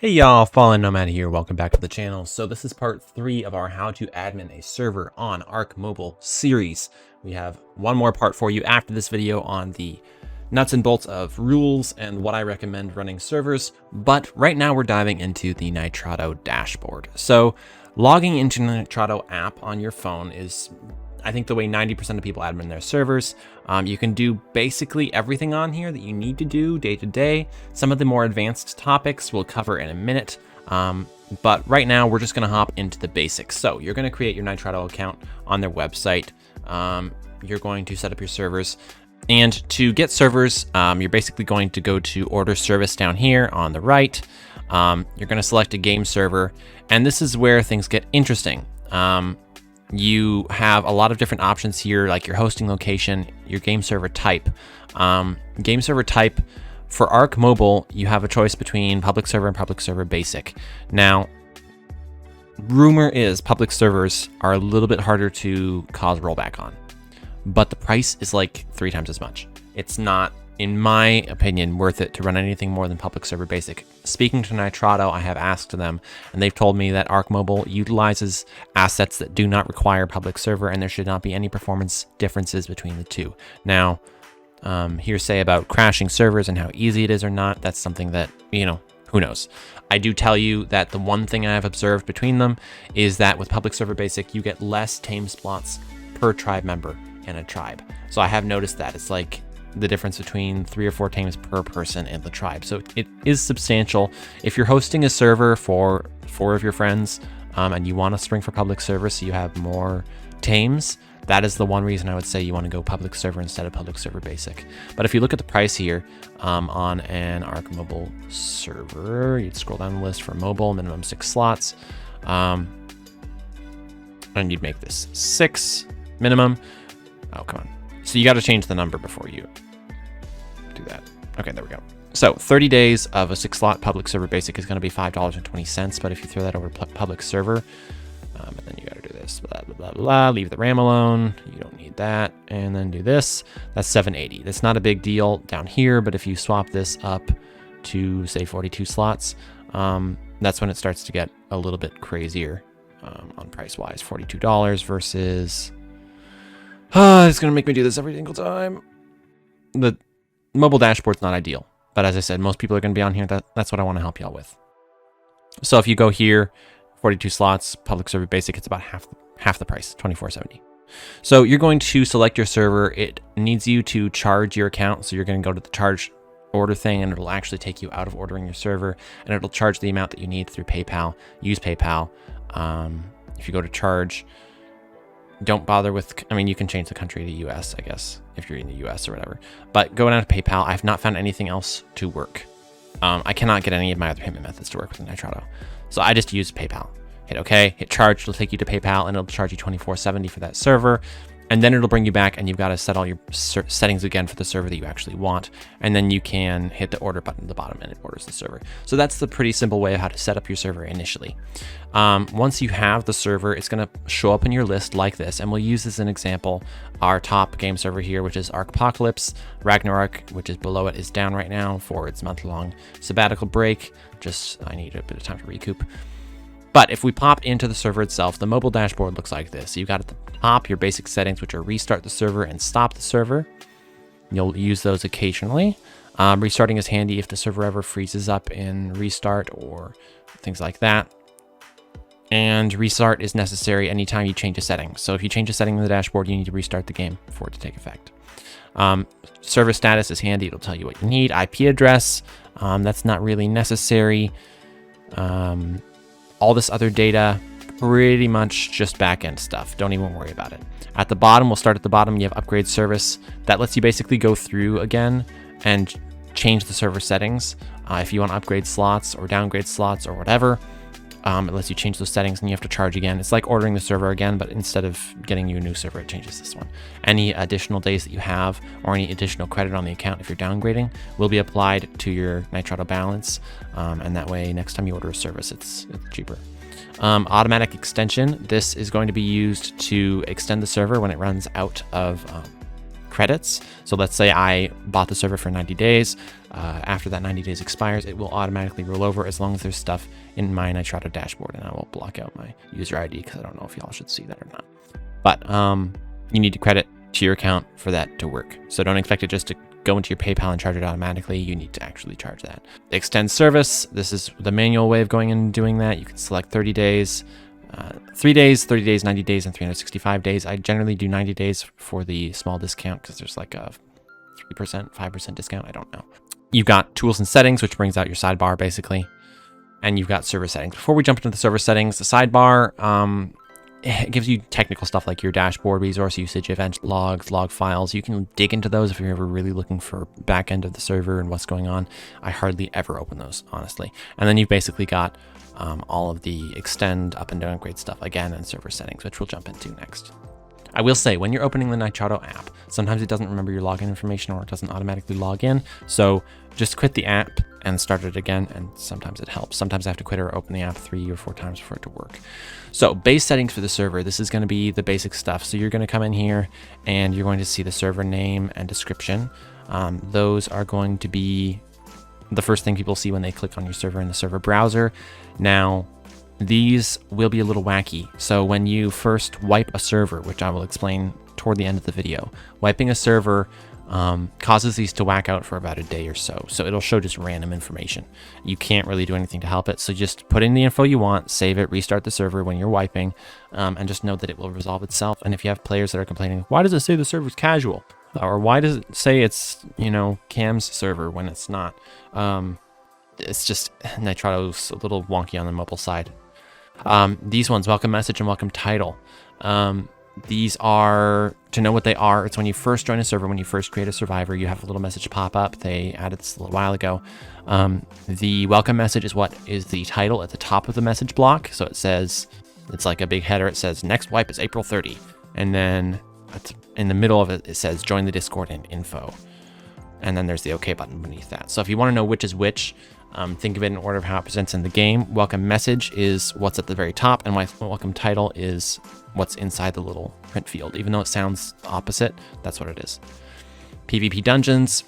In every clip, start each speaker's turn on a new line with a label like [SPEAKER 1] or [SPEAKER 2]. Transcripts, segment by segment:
[SPEAKER 1] Hey y'all, Fallen Nomad here, welcome back to the channel. So this is part 3 of our how to admin a server on ARK Mobile series. We have one more part for you after this video on the nuts and bolts of rules and what I recommend running servers, but right now we're diving into the Nitrado Dashboard. So logging into the Nitrado app on your phone is, I think, the way 90% of people admin their servers. You can do basically everything on here that you need to do day to day. Some of the more advanced topics we'll cover in a minute. But right now we're just gonna hop into the basics. So you're gonna create your Nitrado account on their website. You're going to set up your servers. And to get servers, you're basically going to go to order service down here on the right. You're gonna select a game server. And this is where things get interesting. You have a lot of different options here, like your hosting location, your game server type. Game server type for ARK Mobile, you have a choice between public server and public server basic. Now, rumor is public servers are a little bit harder to cause rollback on, but the price is like 3 times as much. It's not, in my opinion, worth it to run anything more than public server basic. Speaking to Nitrado, I have asked them, and they've told me that ARK Mobile utilizes assets that do not require public server, and there should not be any performance differences between the two. Now, hearsay about crashing servers and how easy it is or not, that's something that, who knows. I do tell you that the one thing I've observed between them is that with public server basic, you get less tame slots per tribe member in a tribe. So I have noticed that. It's like the difference between 3 or 4 tames per person in the tribe. So it is substantial. If you're hosting a server for 4 of your friends and you want to spring for public server so you have more tames, that is the one reason I would say you want to go public server instead of public server basic. But if you look at the price here on an ARK Mobile server, you'd scroll down the list for mobile, minimum 6 slots. And you'd make this 6 minimum. Oh, come on. So you got to change the number before you do that. Okay, there we go. So 30 days of a 6-slot public server basic is going to be $5.20. But if you throw that over to public server, and then you got to do this, blah, blah, blah, blah, leave the RAM alone. You don't need that. And then do this. That's $7.80. That's not a big deal down here. But if you swap this up to, say, 42 slots, that's when it starts to get a little bit crazier on price-wise. $42 versus... it's going to make me do this every single time. The mobile dashboard's not ideal. But as I said, most people are going to be on here. That's what I want to help y'all with. So if you go here, 42 slots, public server basic, it's about half the price, $24.70. So you're going to select your server. It needs you to charge your account. So you're going to go to the charge order thing, and it'll actually take you out of ordering your server. And it'll charge the amount that you need through PayPal. Use PayPal. If you go to charge... Don't bother with, you can change the country to US, I guess, if you're in the US or whatever. But going out to PayPal, I've not found anything else to work. I cannot get any of my other payment methods to work with Nitrado. So I just use PayPal. Hit OK, hit charge, it'll take you to PayPal, and it'll charge you $24.70 for that server. And then it'll bring you back, and you've got to set all your settings again for the server that you actually want. And then you can hit the order button at the bottom, and it orders the server. So that's the pretty simple way of how to set up your server initially. Once you have the server, it's going to show up in your list like this. And we'll use this as an example. Our top game server here, which is ARKpocalypse. Ragnarok, which is below it, is down right now for its month-long sabbatical break. I need a bit of time to recoup. But if we pop into the server itself, the mobile dashboard looks like this. So you've got at the top your basic settings, which are restart the server and stop the server. You'll use those occasionally. Restarting is handy if the server ever freezes up in restart or things like that. And restart is necessary anytime you change a setting. So if you change a setting in the dashboard, you need to restart the game for it to take effect. Server status is handy. It'll tell you what you need. IP address, that's not really necessary. All this other data, pretty much just back-end stuff. Don't even worry about it. At the bottom, we'll start at the bottom. You have upgrade service. That lets you basically go through again and change the server settings. If you want to upgrade slots or downgrade slots or whatever, it lets you change those settings, and you have to charge again. It's like ordering the server again, but instead of getting you a new server, it changes this one. Any additional days that you have or any additional credit on the account if you're downgrading will be applied to your Nitrado balance, and that way next time you order a service, it's cheaper. Automatic extension. This is going to be used to extend the server when it runs out of credits. So let's say I bought the server for 90 days. After that 90 days expires, it will automatically roll over as long as there's stuff in my Nitrado dashboard, and I will block out my user ID because I don't know if y'all should see that or not. But you need to credit to your account for that to work. So don't expect it just to go into your PayPal and charge it automatically. You need to actually charge that. Extend service. This is the manual way of going in and doing that. You can select 30 days, 3 days, 30 days, 90 days, and 365 days. I generally do 90 days for the small discount because there's like a 3%, 5% discount. I don't know. You've got tools and settings, which brings out your sidebar basically. And you've got server settings. Before we jump into the server settings, the sidebar, it gives you technical stuff like your dashboard, resource usage, event logs, log files. You can dig into those if you're ever really looking for back end of the server and what's going on. I hardly ever open those, honestly. And then you've basically got all of the extend, up and downgrade stuff again, and server settings, which we'll jump into next. I will say, when you're opening the Nitrado app, sometimes it doesn't remember your login information or it doesn't automatically log in. So just quit the app and start it again, and sometimes it helps. Sometimes I have to quit or open the app 3 or 4 times for it to work. So base settings for the server, this is going to be the basic stuff. So you're going to come in here and you're going to see the server name and description. Those are going to be the first thing people see when they click on your server in the server browser. Now, these will be a little wacky. So when you first wipe a server, which I will explain toward the end of the video, wiping a server causes these to whack out for about a day or so. So it'll show just random information. You can't really do anything to help it. So just put in the info you want, save it, restart the server when you're wiping, and just know that it will resolve itself. And if you have players that are complaining, why does it say the server's casual? Or why does it say it's, you know, Cam's server when it's not? It's just Nitrado's a little wonky on the mobile side. These ones, welcome message and welcome title. These are, to know what they are, it's when you first join a server, when you first create a survivor, you have a little message pop up. They added this a little while ago. The welcome message is what is the title at the top of the message block. So it says, it's like a big header. It says next wipe is April 30. And then in the middle of it, it says join the Discord and info. And then there's the OK button beneath that. So if you want to know which is which, think of it in order of how it presents in the game. Welcome message is what's at the very top, and welcome title is what's inside the little print field. Even though it sounds opposite, that's what it is. PvP dungeons.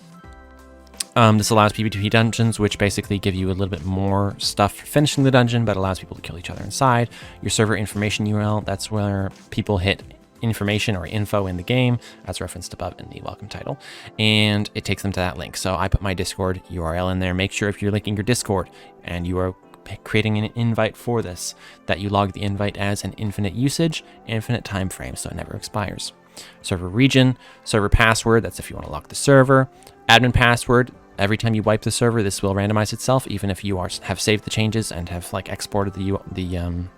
[SPEAKER 1] This allows PvP dungeons, which basically give you a little bit more stuff for finishing the dungeon, but allows people to kill each other inside. Your server information URL, that's where people hit information or info in the game, as referenced above in the welcome title, and it takes them to that link. So I put my Discord URL in there. Make sure if you're linking your Discord and you are creating an invite for this, that you log the invite as an infinite usage, infinite time frame, so it never expires. Server region, server password, that's if you want to lock the server. Admin password, every time you wipe the server, this will randomize itself, even if you have saved the changes and have like exported the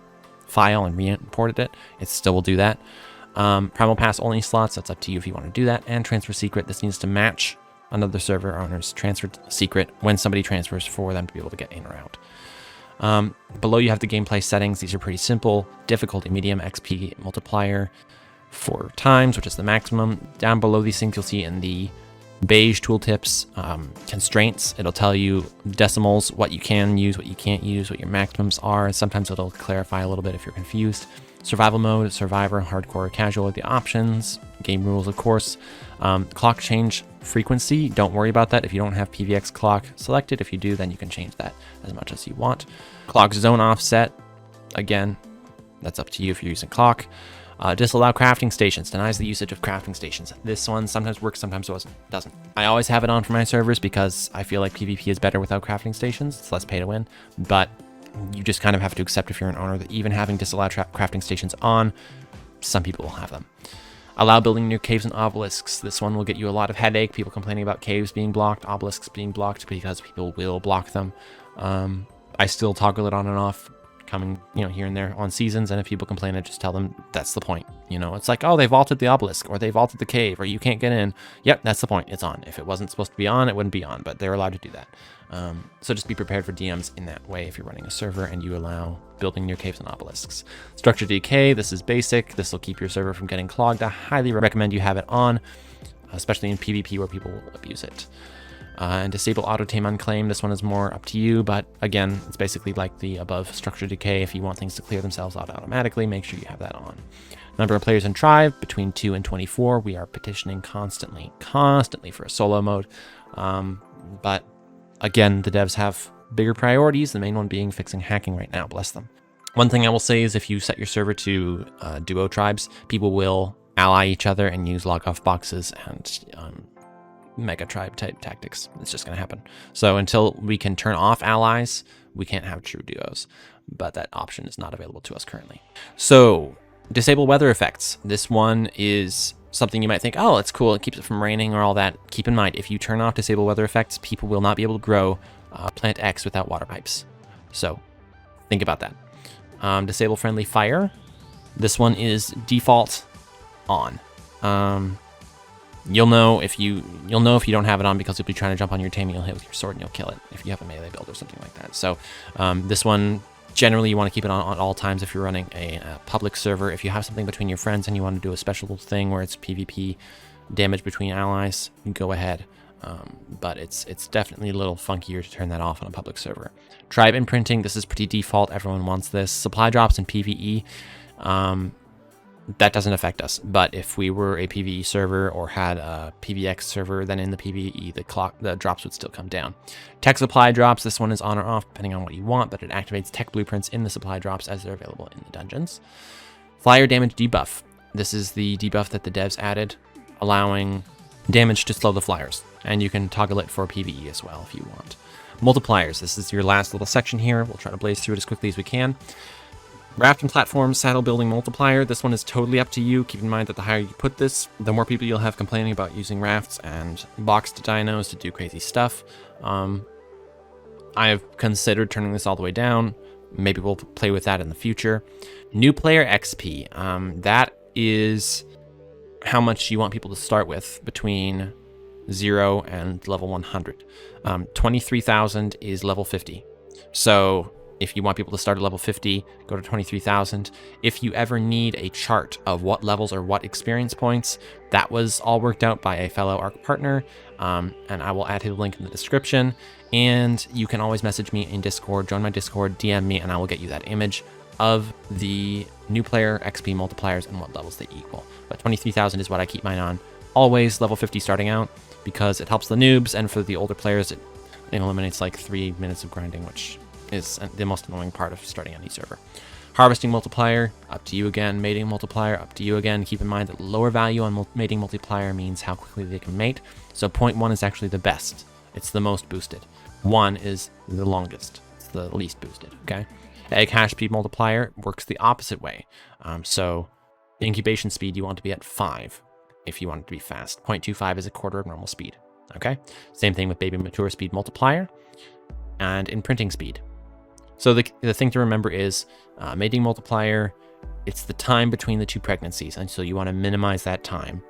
[SPEAKER 1] file and re-imported it, it still will do that. Primal pass only slots, that's up to you if you want to do that. And transfer secret, this needs to match another server owner's transfer secret when somebody transfers for them to be able to get in or out. Below you have the gameplay settings. These are pretty simple. Difficulty medium, XP multiplier 4 times, which is the maximum. Down below these things you'll see in the beige tooltips, constraints. It'll tell you decimals, what you can use, what you can't use, what your maximums are. And sometimes it'll clarify a little bit if you're confused. Survival mode, survivor, hardcore, casual are the options. Game rules, of course. Clock change frequency, don't worry about that if you don't have PVX clock selected. If you do, then you can change that as much as you want. Clock zone offset, again, that's up to you if you're using clock. Disallow crafting stations, denies the usage of crafting stations. This one sometimes works, sometimes doesn't. I always have it on for my servers because I feel like PvP is better without crafting stations. It's less pay to win, but you just kind of have to accept if you're an owner that even having disallowed crafting stations on, some people will have them. Allow building near caves and obelisks. This one will get you a lot of headache. People complaining about caves being blocked, obelisks being blocked, because people will block them. I still toggle it on and off, coming, here and there on seasons, and if people complain, I just tell them that's the point. It's like, oh, they vaulted the obelisk, or they vaulted the cave, or you can't get in. Yep, that's the point. It's on. If it wasn't supposed to be on, it wouldn't be on, but they're allowed to do that. So just be prepared for DMs in that way if you're running a server and you allow building near caves and obelisks. Structure decay, this is basic. This will keep your server from getting clogged. I highly recommend you have it on, especially in PvP where people will abuse it. And disable auto tame unclaim. This one is more up to you, but again, it's basically like the above structure decay. If you want things to clear themselves out automatically, make sure you have that on. Number of players in tribe between 2 and 24. We are petitioning constantly for a solo mode. But again, the devs have bigger priorities, the main one being fixing hacking right now, bless them. One thing I will say is if you set your server to duo tribes, people will ally each other and use log-off boxes and mega tribe type tactics. It's just going to happen. So until we can turn off allies, we can't have true duos, but that option is not available to us currently. So disable weather effects. This one is something you might think, oh, it's cool, it keeps it from raining or all that. Keep in mind, if you turn off disable weather effects, people will not be able to grow plant X without water pipes. So think about that. Disable friendly fire. This one is default on. You'll know if you don't have it on because you'll be trying to jump on your tame, you'll hit with your sword and you'll kill it if you have a melee build or something like that. So this one, generally you want to keep it on at all times if you're running a public server. If you have something between your friends and you want to do a special thing where it's PvP damage between allies, go ahead. But it's definitely a little funkier to turn that off on a public server. Tribe imprinting, this is pretty default. Everyone wants this. Supply drops in PvE. That doesn't affect us, but if we were a PvE server or had a PvX server, then in the PvE, the drops would still come down. Tech supply drops, this one is on or off depending on what you want, but it activates tech blueprints in the supply drops as they're available in the dungeons. Flyer damage debuff. This is the debuff that the devs added, allowing damage to slow the flyers, and you can toggle it for PvE as well if you want. Multipliers, this is your last little section here. We'll try to blaze through it as quickly as we can. Raft and platform saddle building multiplier. This one is totally up to you. Keep in mind that the higher you put this, the more people you'll have complaining about using rafts and boxed dinos to do crazy stuff. I've considered turning this all the way down. Maybe we'll play with that in the future. New player XP. That is how much you want people to start with between 0 and level 100. 23,000 is level 50. So if you want people to start at level 50, go to 23,000. If you ever need a chart of what levels or what experience points, that was all worked out by a fellow ARK partner, and I will add his link in the description. And you can always message me in Discord, join my Discord, DM me, and I will get you that image of the new player XP multipliers and what levels they equal. But 23,000 is what I keep mine on. Always level 50 starting out, because it helps the noobs, and for the older players, it eliminates like 3 minutes of grinding, which is the most annoying part of starting any server. Harvesting multiplier, up to you again. Mating multiplier, up to you again. Keep in mind that lower value on mating multiplier means how quickly they can mate. So 0.1 is actually the best. It's the most boosted. 1 is the longest. It's the least boosted, okay? Egg hash speed multiplier works the opposite way. So incubation speed, you want to be at 5 if you want it to be fast. 0.25 is a quarter of normal speed, okay? Same thing with baby mature speed multiplier and imprinting speed. So the thing to remember is mating multiplier, it's the time between the 2 pregnancies, and so you want to minimize that time.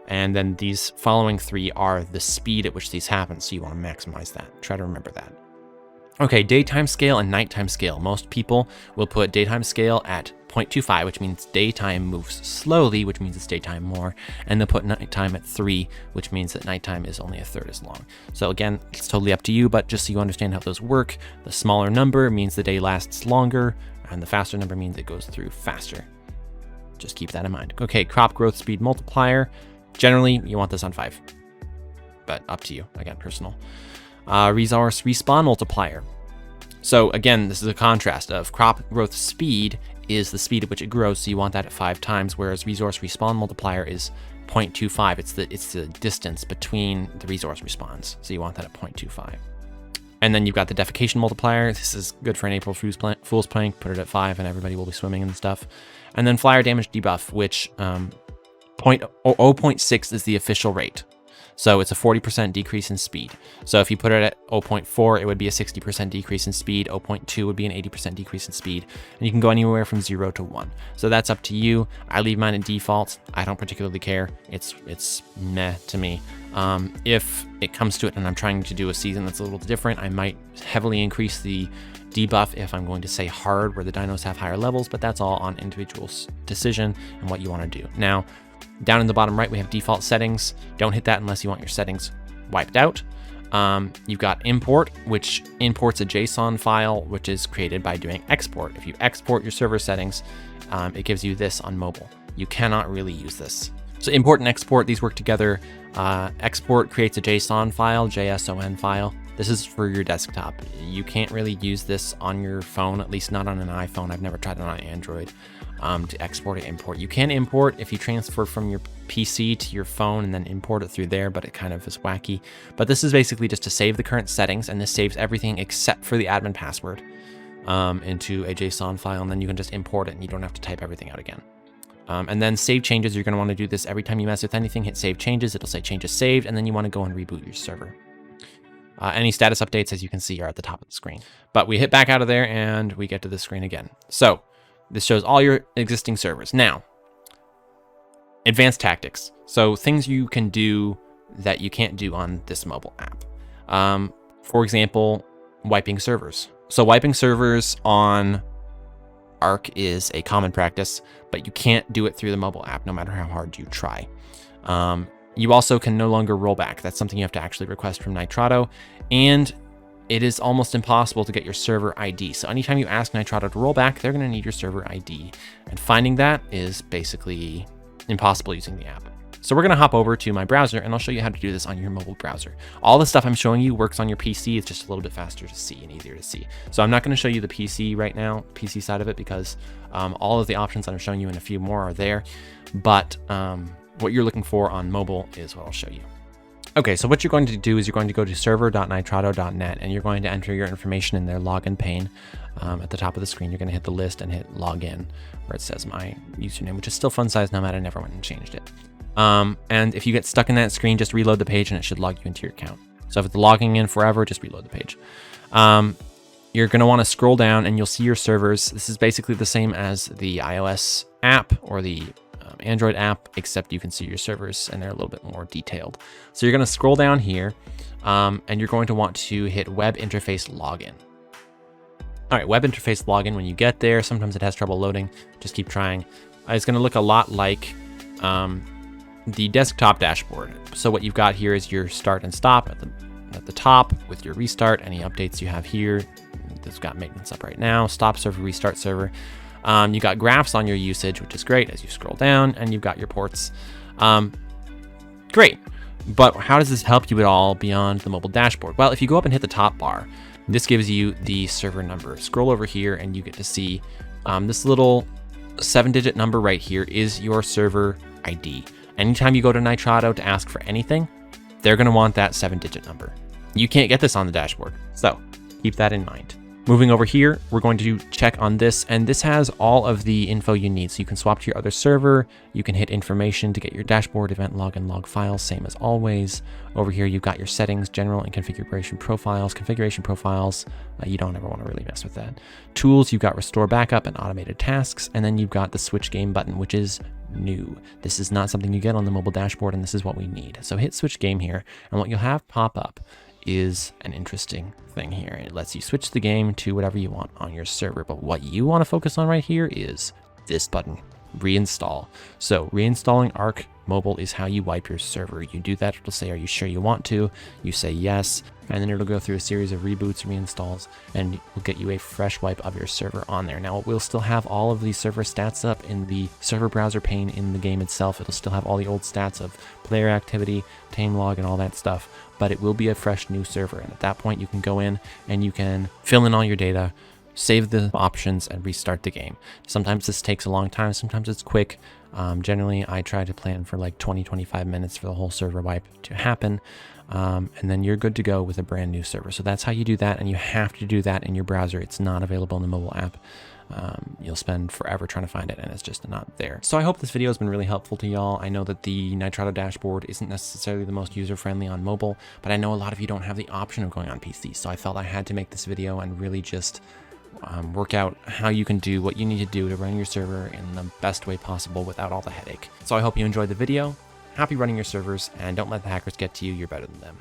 [SPEAKER 1] And then these following 3 are the speed at which these happen, so you want to maximize that. Try to remember that. Okay, daytime scale and nighttime scale. Most people will put daytime scale at 0.25, which means daytime moves slowly, which means it's daytime more, and they'll put nighttime at 3, which means that nighttime is only a third as long. So again, it's totally up to you, but just so you understand how those work, the smaller number means the day lasts longer, and the faster number means it goes through faster. Just keep that in mind. Okay, crop growth speed multiplier. Generally, you want this on 5, but up to you. Again, personal. Resource respawn multiplier. So again, this is a contrast of crop growth speed is the speed at which it grows, so you want that at 5 times, whereas resource respawn multiplier is 0.25. It's the distance between the resource respawns, so you want that at 0.25. And then you've got the defecation multiplier. This is good for an April Fool's prank. Put it at 5 and everybody will be swimming and stuff. And then flyer damage debuff, which 0.6 is the official rate. So it's a 40% decrease in speed. So if you put it at 0.4, it would be a 60% decrease in speed. 0.2 would be an 80% decrease in speed. And you can go anywhere from 0 to 1. So that's up to you. I leave mine at default. I don't particularly care. It's meh to me. If it comes to it and I'm trying to do a season that's a little different, I might heavily increase the debuff if I'm going to say hard, where the dinos have higher levels, but that's all on individual's decision and what you want to do. Now, down in the bottom right, we have default settings. Don't hit that unless you want your settings wiped out. You've got import, which imports a JSON file, which is created by doing export. If you export your server settings, it gives you this on mobile. You cannot really use this. So import and export, these work together. Export creates a JSON file, JSON file. This is for your desktop. You can't really use this on your phone, at least not on an iPhone. I've never tried it on Android to export or import. You can import if you transfer from your PC to your phone and then import it through there, but it kind of is wacky. But this is basically just to save the current settings, and this saves everything except for the admin password into a JSON file, and then you can just import it and you don't have to type everything out again. And then save changes, you're gonna wanna do this every time you mess with anything, hit save changes, it'll say changes saved, and then you wanna go and reboot your server. Any status updates, as you can see, are at the top of the screen. But we hit back out of there and we get to the screen again. So this shows all your existing servers. Now, advanced tactics. So things you can do that you can't do on this mobile app. For example, wiping servers. So wiping servers on ARK is a common practice, but you can't do it through the mobile app no matter how hard you try. You also can no longer roll back. That's something you have to actually request from Nitrado, and it is almost impossible to get your server ID. So anytime you ask Nitrado to roll back, they're gonna need your server ID, and finding that is basically impossible using the app. So we're gonna hop over to my browser and I'll show you how to do this on your mobile browser. All the stuff I'm showing you works on your PC, it's just a little bit faster to see and easier to see. So I'm not gonna show you the PC right now, PC side of it, because all of the options that I'm showing you and a few more are there, but what you're looking for on mobile is what I'll show you. Okay, so what you're going to do is you're going to go to server.nitrado.net and you're going to enter your information in their login pane. At the top of the screen, you're going to hit the list and hit login where it says my username, which is still fun size now, I never went and changed it. And if you get stuck in that screen, just reload the page and it should log you into your account. So if it's logging in forever, just reload the page. You're going to want to scroll down and you'll see your servers. This is basically the same as the iOS app or the Android app, except you can see your servers and they're a little bit more detailed. So you're going to scroll down here and you're going to want to hit web interface login. All right, web interface login. When you get there, sometimes it has trouble loading. Just keep trying. It's going to look a lot like the desktop dashboard. So what you've got here is your start and stop at the top with your restart, any updates you have here. It's got maintenance up right now, stop server, restart server. You got graphs on your usage, which is great as you scroll down, and you've got your ports. Great, but how does this help you at all beyond the mobile dashboard? Well, if you go up and hit the top bar, this gives you the server number. Scroll over here and you get to see this little 7-digit number right here is your server ID. Anytime you go to Nitrado to ask for anything, they're gonna want that 7-digit number. You can't get this on the dashboard, so keep that in mind. Moving over here, we're going to check on this, and this has all of the info you need. So you can swap to your other server, you can hit information to get your dashboard, event log, and log files, same as always. Over here, you've got your settings, general and configuration profiles. Configuration profiles, you don't ever want to really mess with that. Tools, you've got restore backup and automated tasks, and then you've got the switch game button, which is new. This is not something you get on the mobile dashboard, and this is what we need. So hit switch game here, and what you'll have pop up is an interesting thing here. It lets you switch the game to whatever you want on your server, but what you want to focus on right here is this button, reinstall. So reinstalling ARK Mobile is how you wipe your server. You do that, it'll say, are you sure you want to? You say yes, and then it'll go through a series of reboots, reinstalls, and will get you a fresh wipe of your server on there. Now, it will still have all of the server stats up in the server browser pane in the game itself. It'll still have all the old stats of player activity, tame log, and all that stuff, but it will be a fresh new server. And at that point, you can go in and you can fill in all your data, save the options, and restart the game. Sometimes this takes a long time, sometimes it's quick. Generally, I try to plan for like 20-25 minutes for the whole server wipe to happen. And then you're good to go with a brand new server. So that's how you do that, and you have to do that in your browser. It's not available in the mobile app. You'll spend forever trying to find it, and it's just not there. So I hope this video has been really helpful to y'all. I know that the Nitrado dashboard isn't necessarily the most user-friendly on mobile, but I know a lot of you don't have the option of going on PC. So I felt I had to make this video and really just work out how you can do what you need to do to run your server in the best way possible without all the headache. So I hope you enjoyed the video. Happy running your servers, and don't let the hackers get to you. You're better than them.